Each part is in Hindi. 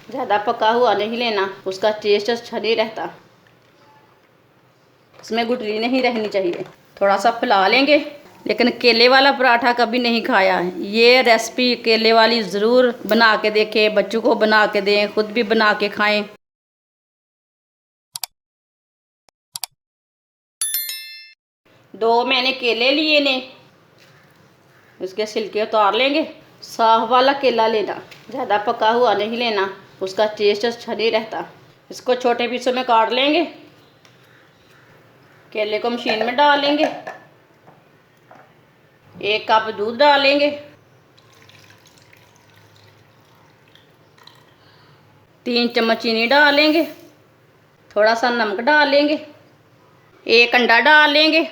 ज़्यादा पका हुआ नहीं लेना, उसका टेस्ट अच्छा नहीं रहता, इसमें गुठली नहीं रहनी चाहिए। थोड़ा सा फैला लेंगे। लेकिन केले वाला पराठा कभी नहीं खाया, ये रेसिपी केले वाली ज़रूर बना के देखें, बच्चों को बना के दें, खुद भी बना के खाएं। दो मैंने केले लिए ने, इसके छिलके उतार लेंगे। साफ वाला केला लेना, ज़्यादा पका हुआ नहीं लेना, उसका टेस्ट अच्छा नहीं रहता। इसको छोटे पीसों में काट लेंगे। केले को मशीन में डाल लेंगे। 1 कप दूध डालेंगे। 3 चम्मच चीनी डालेंगे। थोड़ा सा नमक डालेंगे। 1 अंडा डाल लेंगे।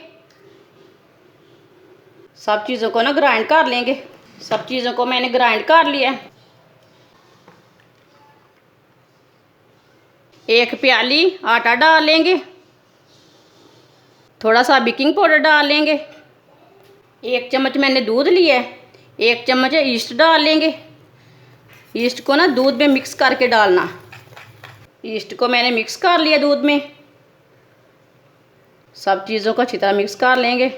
सब चीज़ों को ना ग्राइंड कर लेंगे। सब चीज़ों को मैंने ग्राइंड कर लिया। 1 प्याली आटा डाल लेंगे। थोड़ा सा बेकिंग पाउडर डाल लेंगे। 1 चम्मच मैंने दूध लिया है। 1 चम्मच ईस्ट डाल लेंगे। ईस्ट को ना दूध में मिक्स करके डालना। ईस्ट को मैंने मिक्स कर लिया दूध में। सब चीज़ों को अच्छी तरह मिक्स कर लेंगे।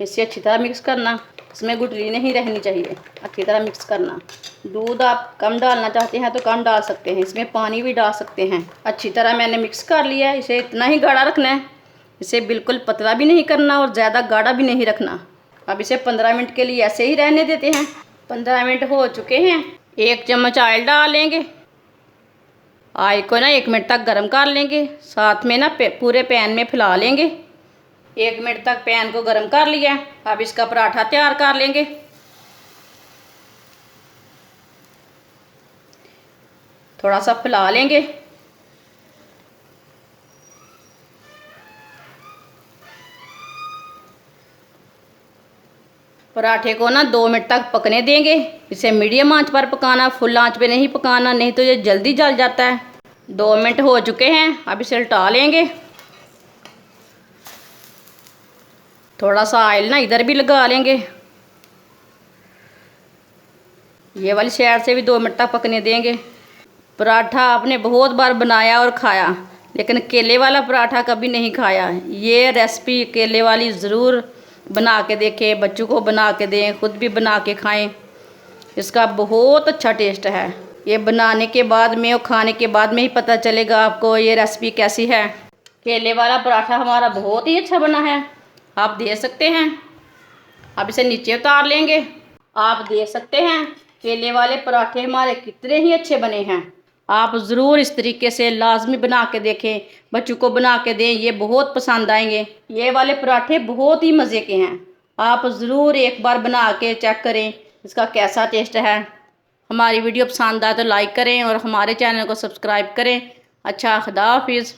इसे अच्छी तरह मिक्स करना, इसमें गुठली नहीं रहनी चाहिए, अच्छी तरह मिक्स करना। दूध आप कम डालना चाहते हैं तो कम डाल सकते हैं, इसमें पानी भी डाल सकते हैं। अच्छी तरह मैंने मिक्स कर लिया है। इसे इतना ही गाढ़ा रखना है, इसे बिल्कुल पतला भी नहीं करना और ज़्यादा गाढ़ा भी नहीं रखना। अब इसे 15 मिनट के लिए ऐसे ही रहने देते हैं। 15 मिनट हो चुके हैं। 1 चम्मच ऑयल डाल लेंगे। ऑयल को ना 1 मिनट तक गर्म कर लेंगे। साथ में ना पूरे पैन में फैला लेंगे। 1 मिनट तक पैन को गर्म कर लिया। अब इसका पराठा तैयार कर लेंगे। थोड़ा सा फैला लेंगे। पराठे को ना 2 मिनट तक पकने देंगे। इसे मीडियम आंच पर पकाना, फुल आंच पे नहीं पकाना, नहीं तो ये जल्दी जल जाता है। 2 मिनट हो चुके हैं। अब इसे उल्टा लेंगे। थोड़ा सा ऑयल ना इधर भी लगा लेंगे। ये वाली साइड से भी 2 मिनट तक पकने देंगे। पराठा आपने बहुत बार बनाया और खाया, लेकिन केले वाला पराठा कभी नहीं खाया। ये रेसिपी केले वाली ज़रूर बना के देखें, बच्चों को बना के दें, खुद भी बना के खाएं। इसका बहुत अच्छा टेस्ट है। ये बनाने के बाद में और खाने के बाद में ही पता चलेगा आपको ये रेसिपी कैसी है। केले वाला पराठा हमारा बहुत ही अच्छा बना है, आप देख सकते हैं। अब इसे नीचे उतार लेंगे। आप देख सकते हैं केले वाले पराठे हमारे कितने ही अच्छे बने हैं। आप ज़रूर इस तरीके से लाजमी बना के देखें, बच्चों को बना के दें, ये बहुत पसंद आएंगे। ये वाले पराठे बहुत ही मज़े के हैं। आप ज़रूर एक बार बना के चेक करें इसका कैसा टेस्ट है। हमारी वीडियो पसंद आए तो लाइक करें और हमारे चैनल को सब्सक्राइब करें। अच्छा, खुदा हाफिज़।